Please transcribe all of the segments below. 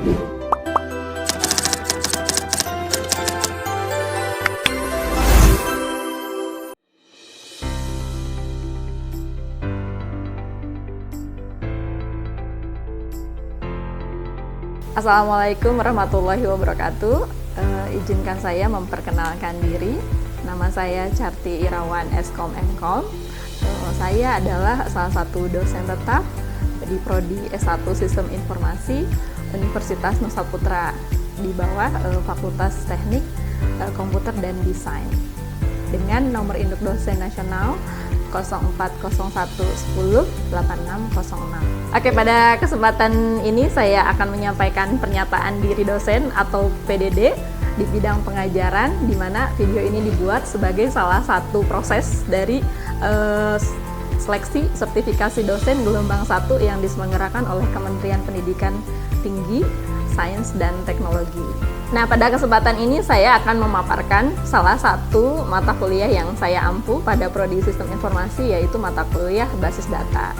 Assalamualaikum warahmatullahi wabarakatuh. Izinkan saya memperkenalkan diri. Nama saya Carti Irawan Eskom Mkom. Saya adalah salah satu dosen tetap di Prodi S1 Sistem Informasi Universitas Nusa Putra di bawah Fakultas Teknik Komputer dan Desain dengan nomor induk dosen nasional 0401108606. Oke, pada kesempatan ini saya akan menyampaikan pernyataan diri dosen atau PDD di bidang pengajaran, di mana video ini dibuat sebagai salah satu proses dari seleksi sertifikasi dosen gelombang 1 yang diselenggarakan oleh Kementerian Pendidikan Tinggi, Sains dan Teknologi. Nah, pada kesempatan ini saya akan memaparkan salah satu mata kuliah yang saya ampu pada Prodi Sistem Informasi, yaitu mata kuliah Basis Data.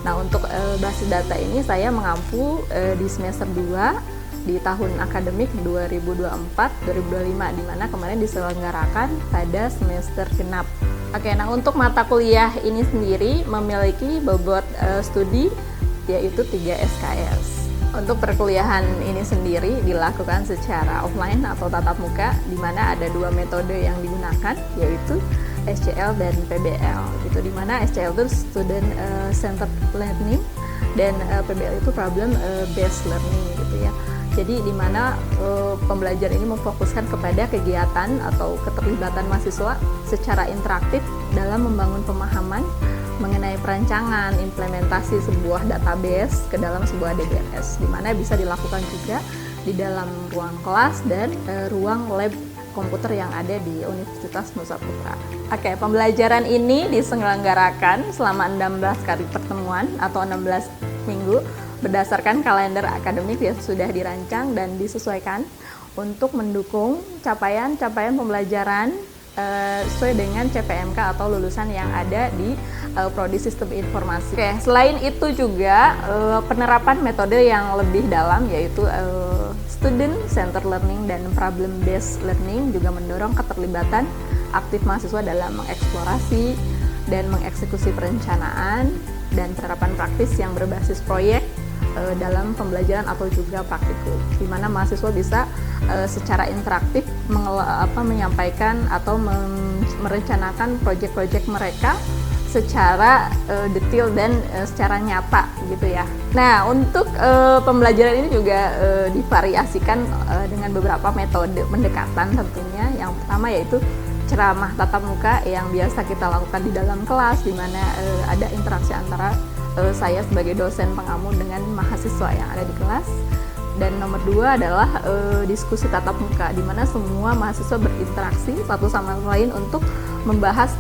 Nah, untuk basis data ini saya mengampu di semester 2 di tahun akademik 2024-2025, di mana kemarin diselenggarakan pada semester genap. Oke, nah untuk mata kuliah ini sendiri memiliki bobot studi yaitu 3 SKS. Untuk perkuliahan ini sendiri dilakukan secara offline atau tatap muka, di mana ada 2 metode yang digunakan, yaitu SCL dan PBL. Gitu, di mana SCL itu Student Centered Learning dan PBL itu Problem Based Learning, gitu ya. Jadi di mana pembelajaran ini memfokuskan kepada kegiatan atau keterlibatan mahasiswa secara interaktif dalam membangun pemahaman mengenai perancangan, implementasi sebuah database ke dalam sebuah DBMS, di mana bisa dilakukan juga di dalam ruang kelas dan ruang lab komputer yang ada di Universitas Nusa Putra. Oke, pembelajaran ini diselenggarakan selama 16 kali pertemuan atau 16 minggu berdasarkan kalender akademik yang sudah dirancang dan disesuaikan untuk mendukung capaian-capaian pembelajaran sesuai dengan CPMK atau lulusan yang ada di Prodi Sistem Informasi. Oke, selain itu juga penerapan metode yang lebih dalam, yaitu Student Centered Learning dan Problem Based Learning juga mendorong keterlibatan aktif mahasiswa dalam mengeksplorasi dan mengeksekusi perencanaan dan penerapan praktis yang berbasis proyek dalam pembelajaran atau juga praktikum, di mana mahasiswa bisa secara interaktif menyampaikan atau merencanakan proyek-proyek mereka secara detail dan secara nyata, gitu ya. Nah, untuk pembelajaran ini juga divariasikan dengan beberapa metode pendekatan tentunya. Yang pertama yaitu ceramah tatap muka yang biasa kita lakukan di dalam kelas, di mana ada interaksi antara saya sebagai dosen pengamu dengan mahasiswa yang ada di kelas. Dan nomor 2 adalah diskusi tatap muka, di mana semua mahasiswa berinteraksi satu sama lain untuk membahas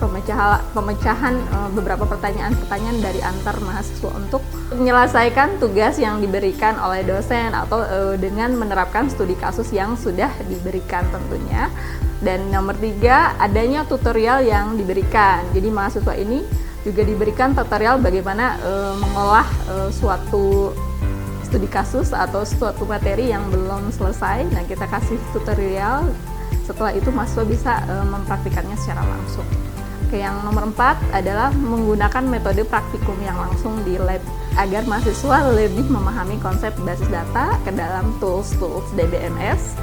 pemecahan beberapa pertanyaan-pertanyaan dari antar mahasiswa untuk menyelesaikan tugas yang diberikan oleh dosen atau dengan menerapkan studi kasus yang sudah diberikan tentunya. Dan nomor 3, adanya tutorial yang diberikan. Jadi mahasiswa ini juga diberikan tutorial bagaimana mengolah suatu studi kasus atau suatu materi yang belum selesai. Nah, kita kasih tutorial. Setelah itu mahasiswa bisa mempraktikannya secara langsung. Oke, yang nomor 4 adalah menggunakan metode praktikum yang langsung di lab agar mahasiswa lebih memahami konsep basis data ke dalam tools DBMS,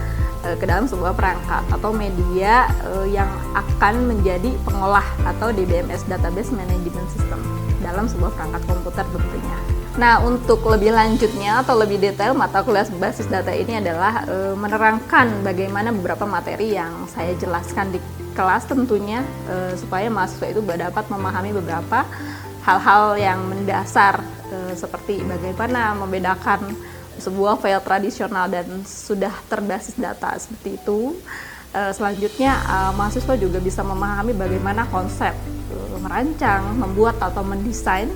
ke dalam sebuah perangkat atau media yang akan menjadi pengolah atau DBMS Database Management System dalam sebuah perangkat komputer tentunya. Nah, untuk lebih lanjutnya atau lebih detail, mata kuliah basis data ini adalah menerangkan bagaimana beberapa materi yang saya jelaskan di kelas tentunya, supaya mahasiswa itu dapat memahami beberapa hal-hal yang mendasar, seperti bagaimana membedakan sebuah file tradisional dan sudah terbasis data seperti itu. Selanjutnya mahasiswa juga bisa memahami bagaimana konsep merancang, membuat atau mendesain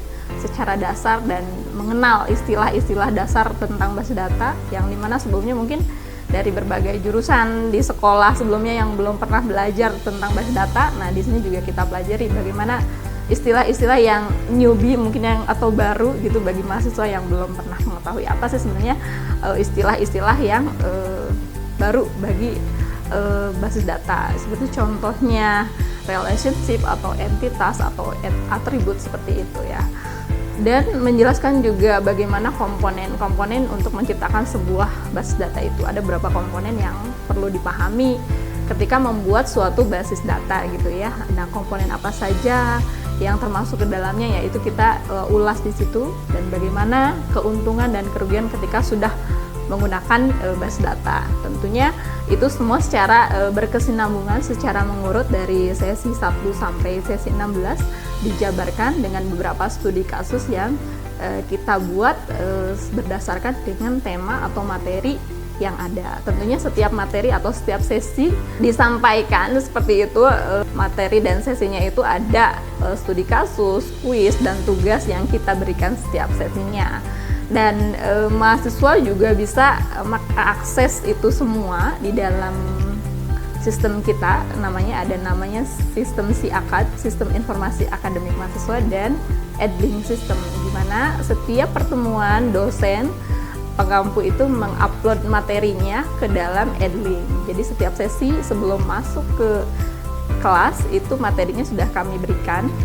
secara dasar dan mengenal istilah-istilah dasar tentang basis data yang dimana sebelumnya mungkin dari berbagai jurusan di sekolah sebelumnya yang belum pernah belajar tentang basis data. Nah, di sini juga kita pelajari bagaimana istilah-istilah yang newbie mungkin yang atau baru gitu bagi mahasiswa yang belum pernah mengetahui apa sih sebenarnya istilah-istilah yang baru bagi basis data. Seperti contohnya relationship atau entitas atau atribut seperti itu ya. Dan menjelaskan juga bagaimana komponen-komponen untuk menciptakan sebuah basis data itu. Ada beberapa komponen yang perlu dipahami ketika membuat suatu basis data gitu ya. Nah, komponen apa saja yang termasuk ke dalamnya, yaitu kita ulas di situ, dan bagaimana keuntungan dan kerugian ketika sudah menggunakan basis data. Tentunya itu semua secara berkesinambungan, secara mengurut dari sesi 1 sampai sesi 16 dijabarkan dengan beberapa studi kasus yang kita buat berdasarkan dengan tema atau materi yang ada. Tentunya setiap materi atau setiap sesi disampaikan seperti itu, materi dan sesinya itu ada studi kasus, kuis, dan tugas yang kita berikan setiap sesinya. Dan mahasiswa juga bisa mengakses itu semua di dalam sistem kita, namanya sistem SIAKAD, Sistem Informasi Akademik Mahasiswa, dan Edlink System, di mana setiap pertemuan dosen pengampu itu mengupload materinya ke dalam Edlink. Jadi setiap sesi sebelum masuk ke kelas itu materinya sudah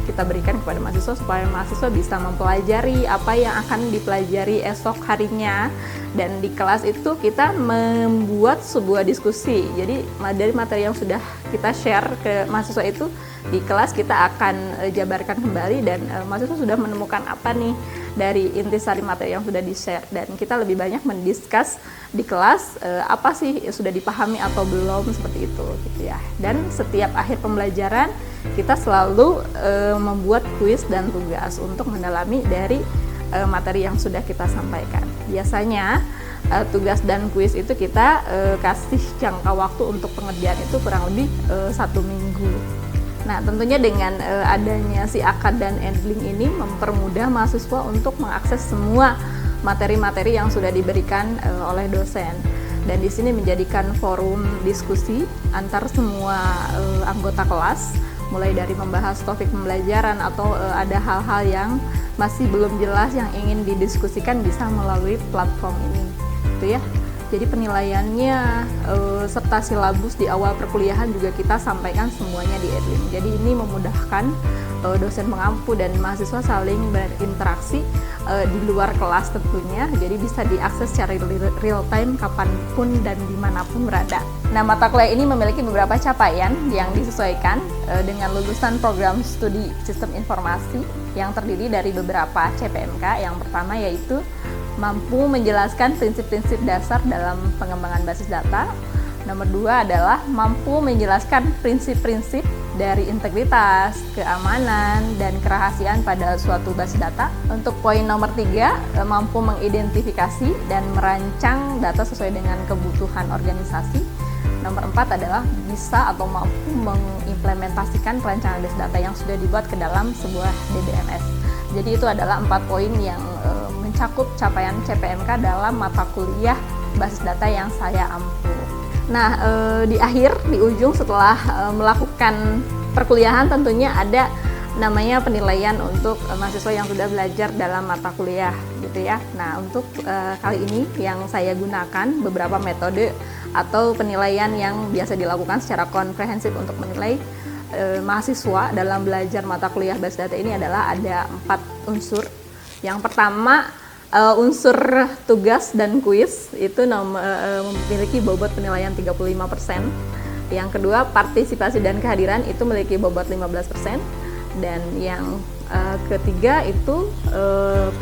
kita berikan kepada mahasiswa supaya mahasiswa bisa mempelajari apa yang akan dipelajari esok harinya. Dan di kelas itu kita membuat sebuah diskusi. Jadi dari materi yang sudah kita share ke mahasiswa itu, di kelas kita akan jabarkan kembali, dan mahasiswa sudah menemukan apa nih dari intisari materi yang sudah di-share, dan kita lebih banyak mendiskus di kelas apa sih sudah dipahami atau belum, seperti itu gitu ya. Dan setiap akhir pembelajaran kita selalu membuat kuis dan tugas untuk mendalami dari materi yang sudah kita sampaikan. Biasanya tugas dan kuis itu kita kasih jangka waktu untuk pengerjaan itu kurang lebih 1 minggu. Nah, tentunya dengan adanya SIAKAD dan Edlink ini mempermudah mahasiswa untuk mengakses semua materi-materi yang sudah diberikan oleh dosen. Dan di sini menjadikan forum diskusi antar semua anggota kelas, mulai dari membahas topik pembelajaran atau ada hal-hal yang masih belum jelas yang ingin didiskusikan bisa melalui platform ini, gitu ya. Jadi penilaiannya serta silabus di awal perkuliahan juga kita sampaikan semuanya di Edlink. Jadi ini memudahkan dosen pengampu dan mahasiswa saling berinteraksi di luar kelas tentunya. Jadi bisa diakses secara real time kapanpun dan dimanapun berada. Nah, mata kuliah ini memiliki beberapa capaian yang disesuaikan dengan lulusan program studi sistem informasi yang terdiri dari beberapa CPMK. Yang pertama yaitu mampu menjelaskan prinsip-prinsip dasar dalam pengembangan basis data. Nomor 2 adalah mampu menjelaskan prinsip-prinsip dari integritas, keamanan, dan kerahasiaan pada suatu basis data. Untuk poin nomor 3, mampu mengidentifikasi dan merancang data sesuai dengan kebutuhan organisasi. Nomor 4 adalah bisa atau mampu mengimplementasikan perancangan basis data yang sudah dibuat ke dalam sebuah DBMS. Jadi itu adalah 4 poin yang mencakup capaian CPMK dalam mata kuliah basis data yang saya ampu. Nah, di ujung setelah melakukan perkuliahan tentunya ada namanya penilaian untuk mahasiswa yang sudah belajar dalam mata kuliah gitu ya. Nah, untuk kali ini yang saya gunakan beberapa metode atau penilaian yang biasa dilakukan secara komprehensif untuk menilai mahasiswa dalam belajar mata kuliah basis data ini adalah ada 4 unsur. Yang pertama, unsur tugas dan kuis itu memiliki bobot penilaian 35%. Yang kedua, partisipasi dan kehadiran itu memiliki bobot 15%. Dan yang ketiga itu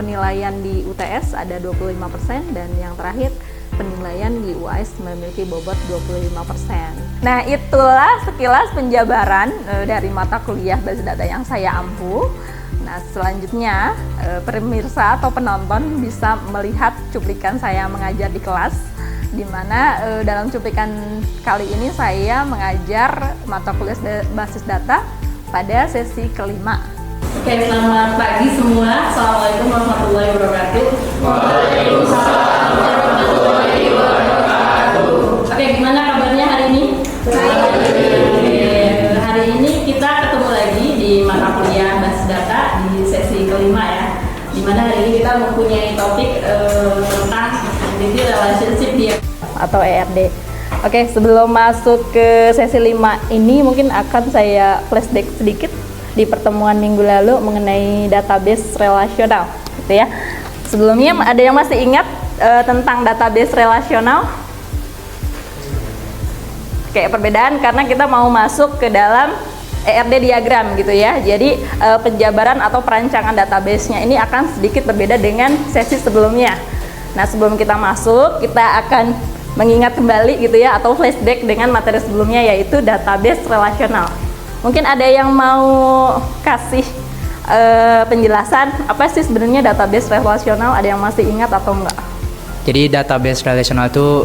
penilaian di UTS ada 25%, dan yang terakhir penilaian di UAS memiliki bobot 25%. Nah, itulah sekilas penjabaran dari mata kuliah basis data yang saya ampu. Nah, selanjutnya pemirsa atau penonton bisa melihat cuplikan saya mengajar di kelas, di mana dalam cuplikan kali ini saya mengajar mata kuliah basis data pada sesi kelima. Oke, selamat pagi semua. Assalamualaikum warahmatullahi wabarakatuh. Waalaikumsalam warahmatullahi wabarakatuh. Oke, gimana kabarnya hari ini? Baik. Hari ini kita ketemu lagi di mata kuliah basis data atau ERD. Oke, sebelum masuk ke sesi 5 ini mungkin akan saya flashback sedikit di pertemuan minggu lalu mengenai database relasional, gitu ya. Sebelumnya ada yang masih ingat tentang database relasional? Oke, perbedaan karena kita mau masuk ke dalam ERD diagram gitu ya. Jadi penjabaran atau perancangan database-nya ini akan sedikit berbeda dengan sesi sebelumnya. Nah, sebelum kita masuk, kita akan mengingat kembali gitu ya, atau flashback dengan materi sebelumnya, yaitu database relasional. Mungkin ada yang mau kasih penjelasan apa sih sebenarnya database relasional? Ada yang masih ingat atau enggak? Jadi database relasional itu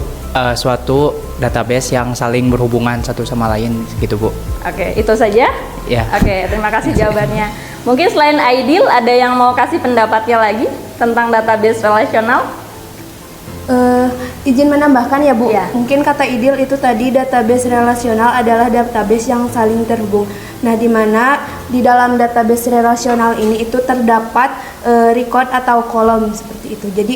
suatu database yang saling berhubungan satu sama lain gitu, Bu. Oke, itu saja? Ya. Oke, terima kasih jawabannya. Mungkin selain Aidil, ada yang mau kasih pendapatnya lagi tentang database relasional? Izin menambahkan ya, Bu. Ya. Mungkin kata Idil itu tadi database relasional adalah database yang saling terhubung. Nah, di mana di dalam database relasional ini itu terdapat record atau kolom seperti itu. Jadi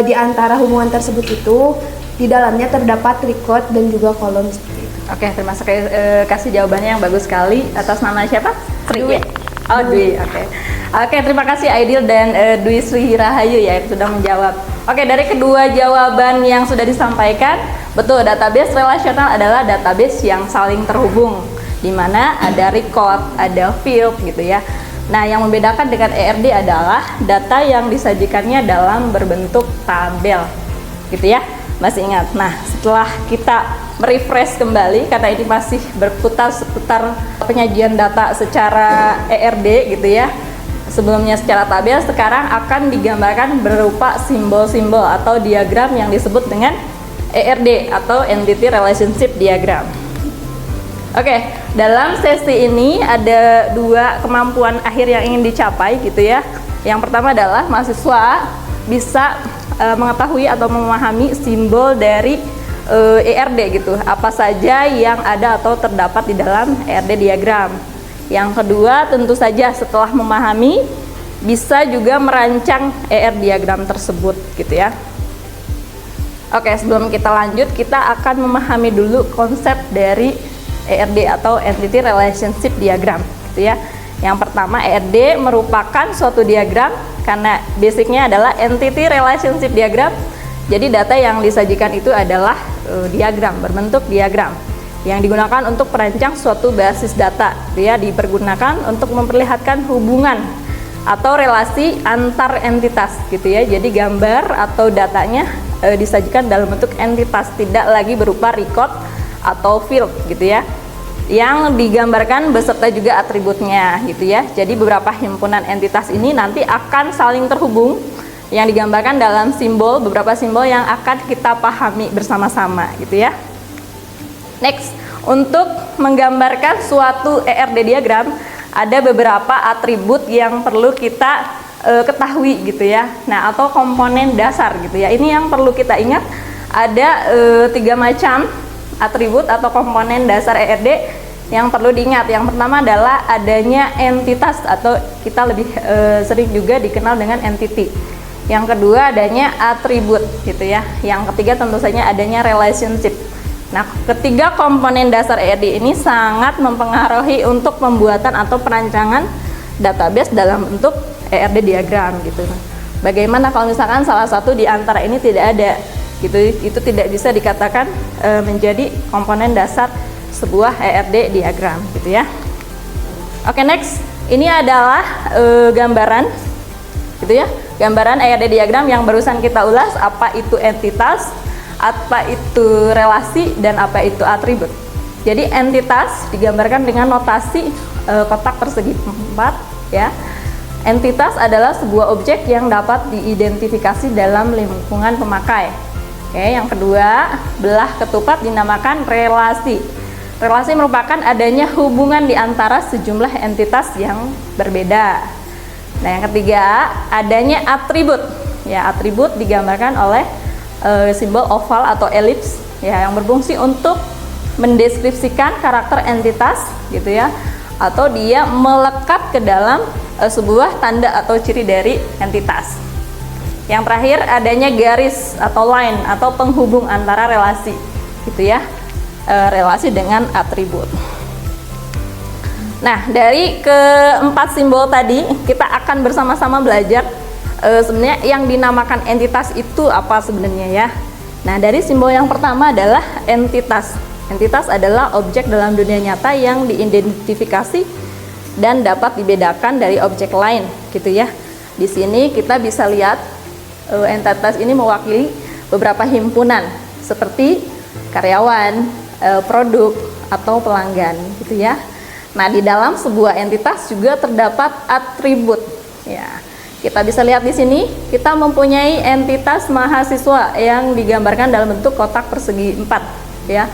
di antara hubungan tersebut itu di dalamnya terdapat record dan juga kolom seperti itu. Oke, terima kasih jawabannya yang bagus sekali. Atas nama siapa? Dwi. Oh, Dwi. Oke, terima kasih Aidil dan Dwi Sri Rahayu ya yang sudah menjawab. Oke, dari kedua jawaban yang sudah disampaikan, betul, database relasional adalah database yang saling terhubung, di mana ada record, ada field gitu ya. Nah, yang membedakan dengan ERD adalah data yang disajikannya dalam berbentuk tabel, gitu ya. Masih ingat? Nah, setelah kita merefresh kembali, karena ini masih berputar seputar penyajian data secara ERD gitu ya. Sebelumnya secara tabel, sekarang akan digambarkan berupa simbol-simbol atau diagram yang disebut dengan ERD atau Entity Relationship Diagram. Oke, dalam sesi ini ada dua kemampuan akhir yang ingin dicapai gitu ya. Yang pertama adalah mahasiswa bisa mengetahui atau memahami simbol dari ERD gitu, apa saja yang ada atau terdapat di dalam ERD diagram. Yang kedua, tentu saja setelah memahami bisa juga merancang ER diagram tersebut gitu ya. Oke, sebelum kita lanjut, kita akan memahami dulu konsep dari ERD atau Entity Relationship Diagram gitu ya. Yang pertama, ERD merupakan suatu diagram karena basicnya adalah Entity Relationship Diagram. Jadi data yang disajikan itu adalah diagram, berbentuk diagram yang digunakan untuk merancang suatu basis data, ya, dipergunakan untuk memperlihatkan hubungan atau relasi antar entitas gitu ya. Jadi gambar atau datanya disajikan dalam bentuk entitas, tidak lagi berupa record atau field gitu ya, yang digambarkan beserta juga atributnya gitu ya. Jadi beberapa himpunan entitas ini nanti akan saling terhubung yang digambarkan dalam simbol, beberapa simbol yang akan kita pahami bersama-sama gitu ya. Next, untuk menggambarkan suatu ERD diagram ada beberapa atribut yang perlu kita ketahui gitu ya. Nah, atau komponen dasar gitu ya. Ini yang perlu kita ingat, ada 3 macam atribut atau komponen dasar ERD yang perlu diingat. Yang pertama adalah adanya entitas atau kita lebih sering juga dikenal dengan entity. Yang kedua adanya atribut gitu ya. Yang ketiga tentu saja adanya relationship. Nah, ketiga komponen dasar ERD ini sangat mempengaruhi untuk pembuatan atau perancangan database dalam bentuk ERD diagram gitu. Bagaimana kalau misalkan salah satu di antara ini tidak ada gitu, itu tidak bisa dikatakan menjadi komponen dasar sebuah ERD diagram gitu ya. Oke, next, ini adalah gambaran gitu ya, gambaran ERD diagram yang barusan kita ulas, apa itu entitas, apa itu relasi, dan apa itu atribut. Jadi entitas digambarkan dengan notasi kotak persegi 4 ya. Entitas adalah sebuah objek yang dapat diidentifikasi dalam lingkungan pemakai. Oke, yang kedua, belah ketupat dinamakan relasi. Relasi merupakan adanya hubungan di antara sejumlah entitas yang berbeda. Nah, yang ketiga, adanya atribut. Ya, atribut digambarkan oleh simbol oval atau elips ya, yang berfungsi untuk mendeskripsikan karakter entitas gitu ya, atau dia melekat ke dalam sebuah tanda atau ciri dari entitas. Yang terakhir adanya garis atau line atau penghubung antara relasi, gitu ya, relasi dengan atribut. Nah, dari keempat simbol tadi kita akan bersama-sama belajar sebenarnya yang dinamakan entitas itu apa sebenarnya ya. Nah, dari simbol yang pertama adalah entitas. Entitas adalah objek dalam dunia nyata yang diidentifikasi dan dapat dibedakan dari objek lain, gitu ya. Di sini kita bisa lihat entitas ini mewakili beberapa himpunan seperti karyawan, produk atau pelanggan, gitu ya. Nah, di dalam sebuah entitas juga terdapat atribut. Ya, kita bisa lihat di sini kita mempunyai entitas mahasiswa yang digambarkan dalam bentuk kotak persegi 4, ya.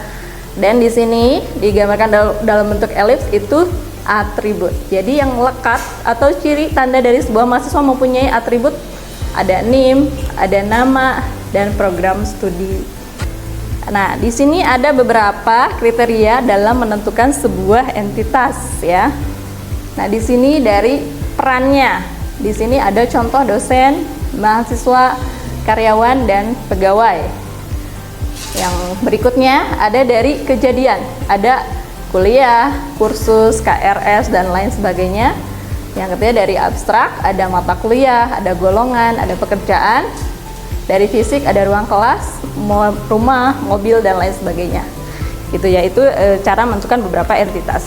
Dan di sini digambarkan dalam bentuk elips itu atribut. Jadi yang lekat atau ciri tanda dari sebuah mahasiswa mempunyai atribut ada NIM, ada nama, dan program studi. Nah, di sini ada beberapa kriteria dalam menentukan sebuah entitas ya. Nah, di sini dari perannya. Di sini ada contoh dosen, mahasiswa, karyawan, dan pegawai. Yang berikutnya ada dari kejadian. Ada kuliah, kursus, KRS, dan lain sebagainya. Yang ketiga dari abstrak, ada mata kuliah, ada golongan, ada pekerjaan. Dari fisik ada ruang kelas, rumah, mobil, dan lain sebagainya. Gitu ya, itu cara menentukan beberapa entitas.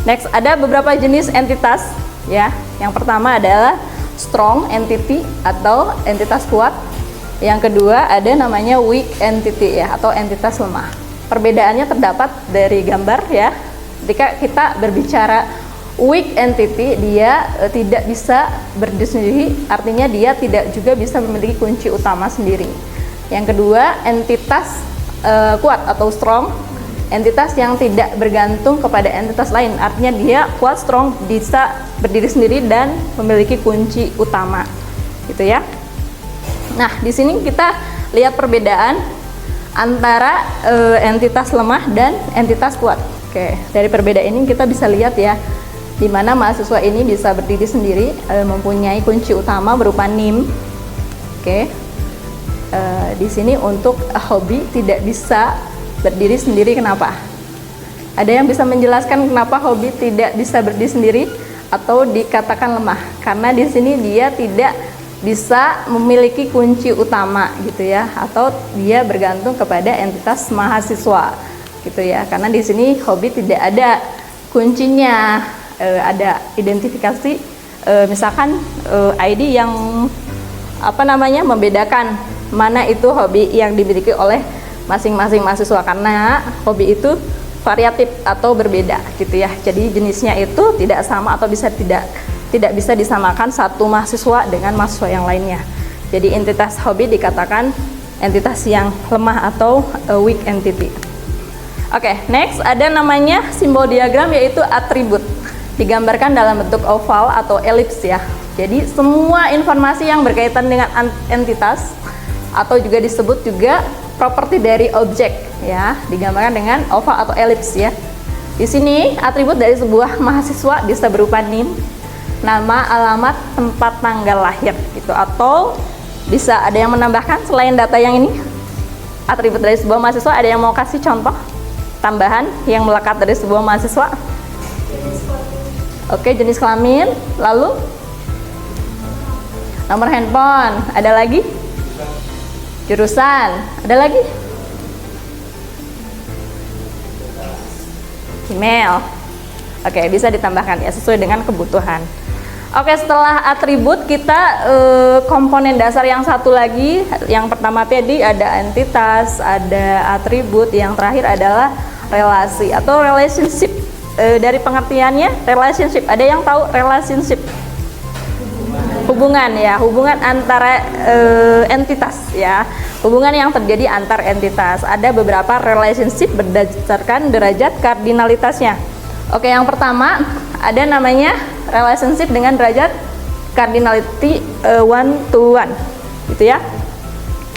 Next, ada beberapa jenis entitas ya. Yang pertama adalah strong entity atau entitas kuat. Yang kedua ada namanya weak entity ya, atau entitas lemah. Perbedaannya terdapat dari gambar ya. Ketika kita berbicara weak entity, dia tidak bisa berdiri sendiri, artinya dia tidak juga bisa memiliki kunci utama sendiri. Yang kedua, entitas kuat atau strong, entitas yang tidak bergantung kepada entitas lain, artinya dia kuat, strong, bisa berdiri sendiri dan memiliki kunci utama, gitu ya. Nah, di sini kita lihat perbedaan antara entitas lemah dan entitas kuat. Oke, dari perbedaan ini kita bisa lihat ya, di mana mahasiswa ini bisa berdiri sendiri, mempunyai kunci utama berupa NIM. Oke, di sini untuk hobi tidak bisa berdiri sendiri. Kenapa? Ada yang bisa menjelaskan kenapa hobi tidak bisa berdiri sendiri atau dikatakan lemah? Karena di sini dia tidak bisa memiliki kunci utama, gitu ya, atau dia bergantung kepada entitas mahasiswa, gitu ya. Karena di sini hobi tidak ada kuncinya. Ada identifikasi misalkan ID yang membedakan mana itu hobi yang dimiliki oleh masing-masing mahasiswa, karena hobi itu variatif atau berbeda, gitu ya. Jadi jenisnya itu tidak sama atau tidak bisa disamakan satu mahasiswa dengan mahasiswa yang lainnya. Jadi entitas hobi dikatakan entitas yang lemah atau weak entity. Oke, next ada namanya simbol diagram, yaitu atribut. Digambarkan dalam bentuk oval atau elips ya. Jadi semua informasi yang berkaitan dengan entitas atau juga disebut juga properti dari objek ya, digambarkan dengan oval atau elips ya. Di sini atribut dari sebuah mahasiswa bisa berupa NIM, nama, alamat, tempat tanggal lahir gitu, atau bisa ada yang menambahkan selain data yang ini. Atribut dari sebuah mahasiswa, ada yang mau kasih contoh tambahan yang melekat dari sebuah mahasiswa? Oke, jenis kelamin, lalu nomor handphone, ada lagi? Jurusan, ada lagi? Email. Oke, bisa ditambahkan ya sesuai dengan kebutuhan. Oke, setelah atribut kita komponen dasar yang satu lagi. Yang pertama tadi ada entitas, ada atribut, yang terakhir adalah relasi atau relationship. Dari pengertiannya, relationship, ada yang tahu relationship? Hubungan ya, hubungan antara entitas ya, hubungan yang terjadi antar entitas. Ada beberapa relationship berdasarkan derajat kardinalitasnya. Oke, yang pertama ada namanya relationship dengan derajat cardinality 1 to 1, gitu ya.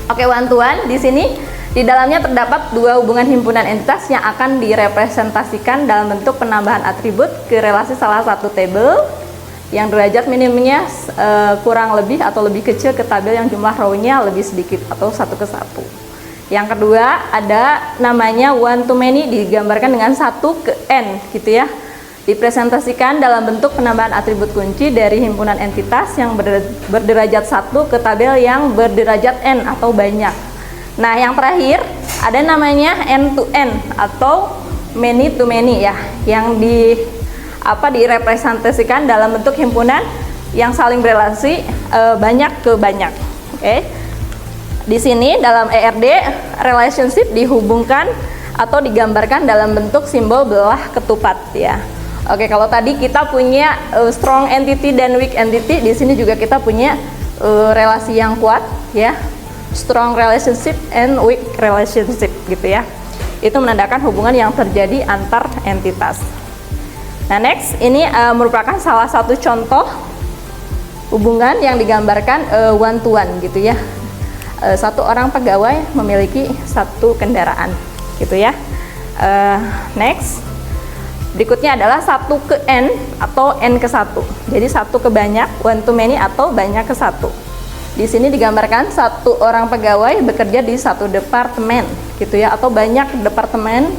Oke, 1 to 1 di sini di dalamnya terdapat dua hubungan himpunan entitas yang akan direpresentasikan dalam bentuk penambahan atribut ke relasi salah satu tabel yang derajat minimumnya kurang lebih atau lebih kecil ke tabel yang jumlah row-nya lebih sedikit atau 1 ke 1. Yang kedua ada namanya one to many, digambarkan dengan 1 ke n gitu ya. Dipresentasikan dalam bentuk penambahan atribut kunci dari himpunan entitas yang berderajat 1 ke tabel yang berderajat n atau banyak. Nah, yang terakhir ada namanya n to n atau many to many ya, yang direpresentasikan dalam bentuk himpunan yang saling berelasi banyak ke banyak. Oke. Di sini dalam ERD relationship dihubungkan atau digambarkan dalam bentuk simbol belah ketupat ya. Oke, kalau tadi kita punya strong entity dan weak entity, di sini juga kita punya relasi yang kuat ya. Strong relationship and weak relationship gitu ya. Itu menandakan hubungan yang terjadi antar entitas. Nah, next ini merupakan salah satu contoh hubungan yang digambarkan one to one gitu ya. Satu orang pegawai memiliki satu kendaraan gitu ya. Next, berikutnya adalah 1 ke n atau n ke 1. Jadi 1 ke banyak, one to many atau banyak ke 1. Di sini digambarkan satu orang pegawai bekerja di satu departemen gitu ya, atau banyak departemen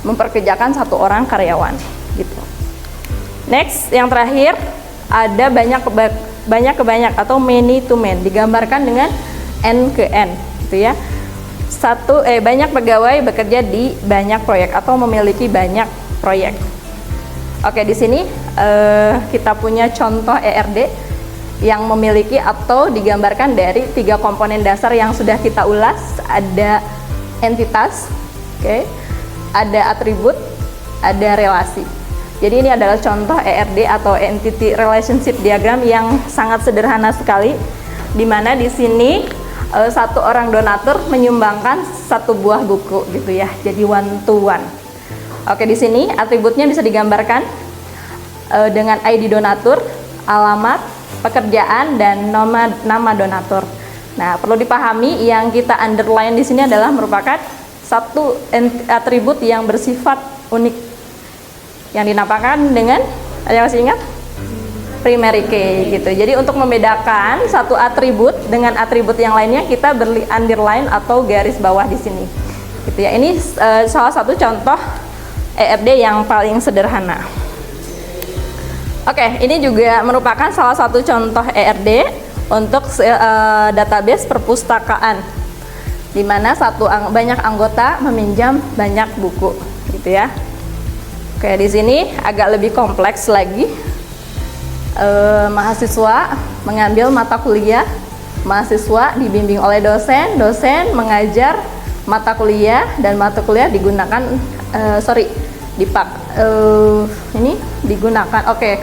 memperkerjakan satu orang karyawan gitu. Next, yang terakhir ada banyak ke banyak atau many to many, digambarkan dengan n ke n gitu ya. Banyak pegawai bekerja di banyak proyek atau memiliki banyak proyek. Oke, di sini kita punya contoh ERD yang memiliki atau digambarkan dari 3 komponen dasar yang sudah kita ulas. Ada entitas, oke, ada atribut, ada relasi. Jadi ini adalah contoh ERD atau Entity Relationship Diagram yang sangat sederhana sekali, di mana di sini satu orang donatur menyumbangkan satu buah buku gitu ya. Jadi one to one. Oke, di sini atributnya bisa digambarkan dengan ID donatur, alamat, pekerjaan, dan nama donatur. Nah, perlu dipahami yang kita underline di sini adalah merupakan satu atribut yang bersifat unik, yang dinamakan dengan, ada masih ingat? Primary key gitu. Jadi untuk membedakan satu atribut dengan atribut yang lainnya, kita beri underline atau garis bawah di sini. Gitu ya. Ini salah satu contoh ERD yang paling sederhana. Oke, ini juga merupakan salah satu contoh ERD untuk database perpustakaan, di mana banyak anggota meminjam banyak buku, gitu ya. Oke, di sini agak lebih kompleks lagi. Mahasiswa mengambil mata kuliah, mahasiswa dibimbing oleh dosen, dosen mengajar mata kuliah, dan mata kuliah digunakan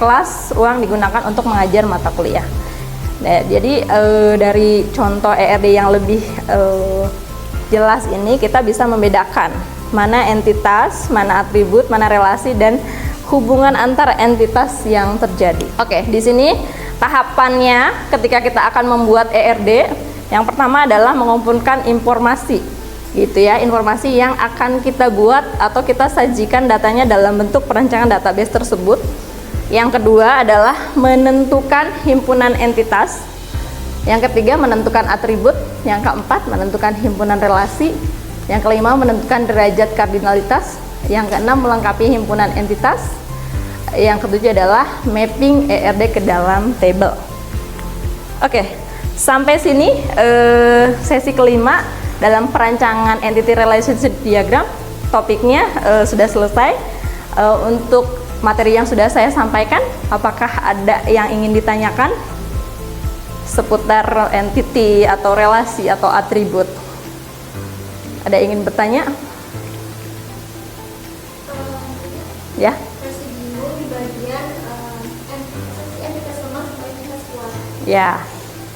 kelas uang digunakan untuk mengajar mata kuliah. Nah, jadi dari contoh ERD yang lebih jelas ini kita bisa membedakan mana entitas, mana atribut, mana relasi, dan hubungan antar entitas yang terjadi. Oke, di sini tahapannya ketika kita akan membuat ERD, yang pertama adalah mengumpulkan informasi, gitu ya, informasi yang akan kita buat atau kita sajikan datanya dalam bentuk perancangan database tersebut. Yang kedua adalah menentukan himpunan entitas. Yang ketiga menentukan atribut. Yang keempat menentukan himpunan relasi. Yang kelima menentukan derajat kardinalitas. Yang keenam melengkapi himpunan entitas. Yang ketujuh adalah mapping ERD ke dalam table. Oke, sampai sini sesi kelima dalam perancangan Entity Relationship Diagram. Topiknya sudah selesai. Untuk materi yang sudah saya sampaikan, apakah ada yang ingin ditanyakan seputar entity atau relasi atau atribut? Ada yang ingin bertanya? Ya? Masih bingung di bagian entitas lemah sama entitas kuat. Ya.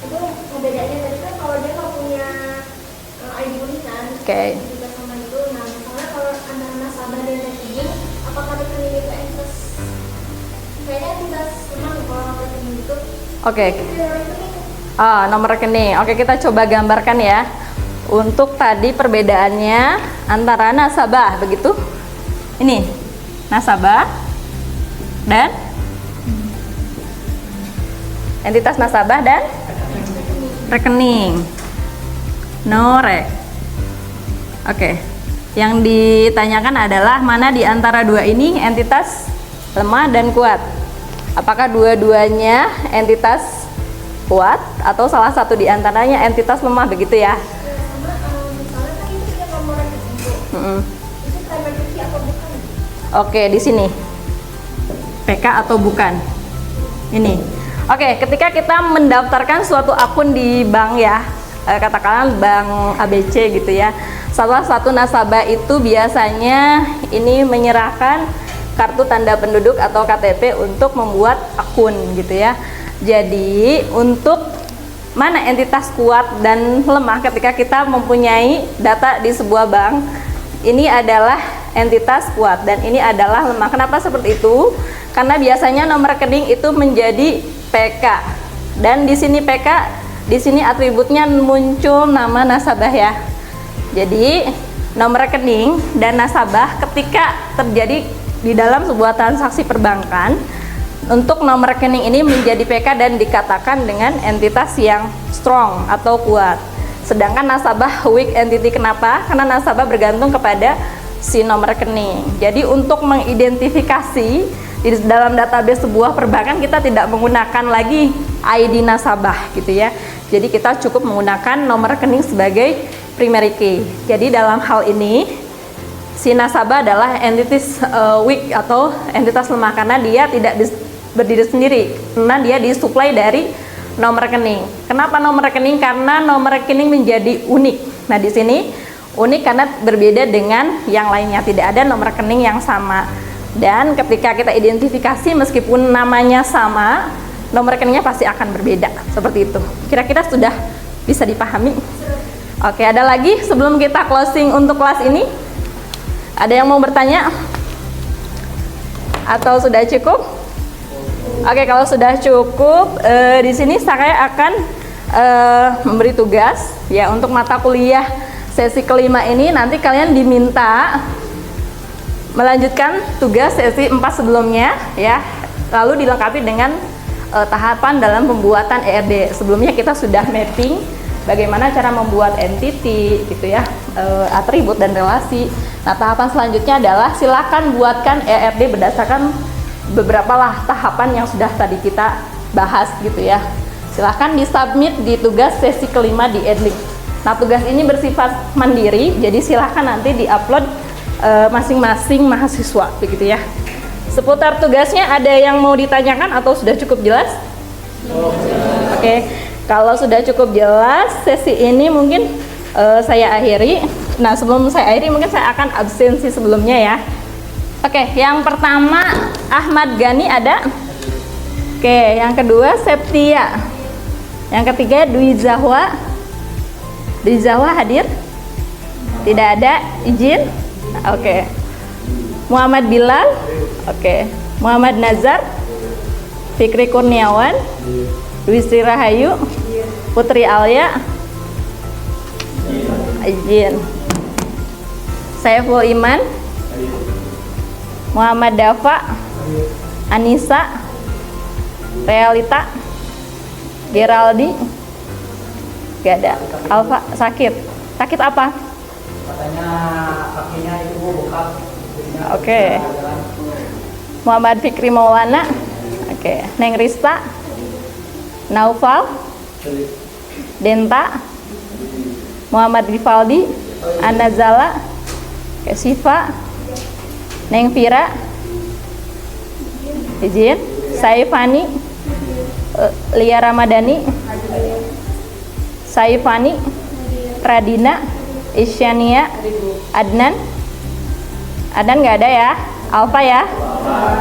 Itu bedanya tadi kan kalau dia nggak punya ID unitan, Oke. entitas lemah itu. Nah, misalnya kalau antara nasabah dan rekening, apakah rekening itu entitas? Kayaknya entitas lemah kalau nomor rekening itu. Oke. Nomor rekening. Nomor rekening. Oke, kita coba gambarkan ya. Untuk tadi perbedaannya antara nasabah, begitu? Ini nasabah dan Entitas nasabah dan rekening. Norek. Oke. Yang ditanyakan adalah mana di antara dua ini entitas lemah dan kuat? Apakah dua-duanya entitas kuat atau salah satu di antaranya entitas lemah, begitu ya? Oke, di sini PK atau bukan? Ini. Oke, ketika kita mendaftarkan suatu akun di bank ya, katakanlah bank ABC gitu ya. Salah satu nasabah itu biasanya ini menyerahkan kartu tanda penduduk atau KTP untuk membuat akun gitu ya. Jadi untuk mana entitas kuat dan lemah ketika kita mempunyai data di sebuah bank, ini adalah entitas kuat dan ini adalah lemah. Kenapa seperti itu? Karena biasanya nomor rekening itu menjadi PK dan di sini PK, di sini atributnya muncul nama nasabah ya. Jadi nomor rekening dan nasabah ketika terjadi di dalam sebuah transaksi perbankan, untuk nomor rekening ini menjadi PK dan dikatakan dengan entitas yang strong atau kuat. Sedangkan nasabah weak entity, kenapa? Karena nasabah bergantung kepada si nomor rekening. Jadi untuk mengidentifikasi di dalam database sebuah perbankan kita tidak menggunakan lagi ID nasabah gitu ya. Jadi kita cukup menggunakan nomor rekening sebagai primary key. Jadi dalam hal ini si nasabah adalah entitas weak atau entitas lemah karena dia tidak berdiri sendiri, karena dia disuplai dari nomor rekening. Kenapa nomor rekening? Karena nomor rekening menjadi unik. Nah di sini unik karena berbeda dengan yang lainnya, tidak ada nomor rekening yang sama. Dan ketika kita identifikasi meskipun namanya sama, nomor rekeningnya pasti akan berbeda. Seperti itu. Kira-kira sudah bisa dipahami? Oke, ada lagi sebelum kita closing untuk kelas ini? Ada yang mau bertanya? Atau sudah cukup? Oke, kalau sudah cukup, di sini saya akan memberi tugas ya untuk mata kuliah sesi kelima ini. Nanti kalian diminta melanjutkan tugas sesi 4 sebelumnya ya, lalu dilengkapi dengan tahapan dalam pembuatan ERD. Sebelumnya kita sudah mapping bagaimana cara membuat entity gitu ya, atribut dan relasi. Nah tahapan selanjutnya adalah silakan buatkan ERD berdasarkan beberapa lah tahapan yang sudah tadi kita bahas gitu ya. Silahkan disubmit di tugas sesi kelima di Edlink. Nah tugas ini bersifat mandiri, jadi silahkan nanti diupload masing-masing mahasiswa begitu ya. Seputar tugasnya ada yang mau ditanyakan atau sudah cukup jelas? Oke, kalau sudah cukup jelas sesi ini mungkin saya akhiri. Nah sebelum saya akhiri mungkin saya akan absensi sebelumnya ya. Oke, yang pertama Ahmad Gani ada? Oke, yang kedua Septia. Yang ketiga Dwi Zahwa. Dwi Zahwa hadir? Tidak ada, izin? Oke. Muhammad Bilal? Oke. Muhammad Nazar? Fikri Kurniawan? Dwi Sri Rahayu? Putri Alia? Izin. Saiful Iman? Muhammad Dafa? Anissa? Realita? Geraldi? Gak ada. Alfa sakit. Sakit apa? Katanya kakinya itu bokap. Oke. Muhammad Fikri Maulana? Oke. Neng Rista? Naufal? Denta? Muhammad Rivaldi? Anazala? Oke, Siva? Neng Vira? Izin. Saifani? Lia Ramadhani? Saifani? Radina? Isyania? Adnan? Adnan nggak ada ya? Alfa ya?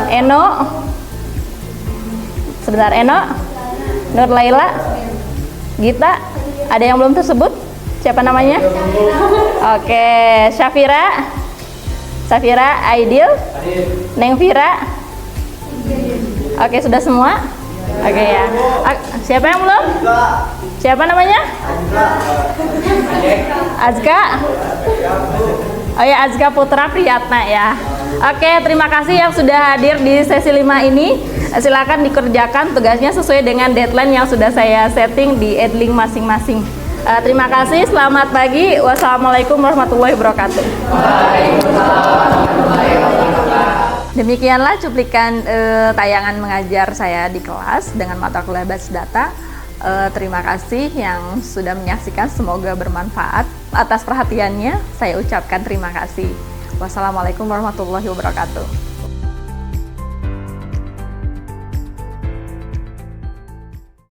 Eno? Sebentar, Eno? Nur Laila? Gita? Ada yang belum tersebut? Siapa namanya? Oke, Syafira? Safira? Aidil? Neng Vira? Oke, sudah semua? Oke ya. Siapa yang belum? Siapa namanya? Azka. Oh ya, Azka Putra Priyatna ya. Oke, terima kasih yang sudah hadir di sesi 5 ini. Silakan dikerjakan tugasnya sesuai dengan deadline yang sudah saya setting di Edlink masing-masing. Terima kasih, selamat pagi. Wassalamualaikum warahmatullahi wabarakatuh. Demikianlah cuplikan tayangan mengajar saya di kelas dengan mata kuliah Basis Data. Terima kasih yang sudah menyaksikan, semoga bermanfaat. Atas perhatiannya, saya ucapkan terima kasih. Wassalamualaikum warahmatullahi wabarakatuh.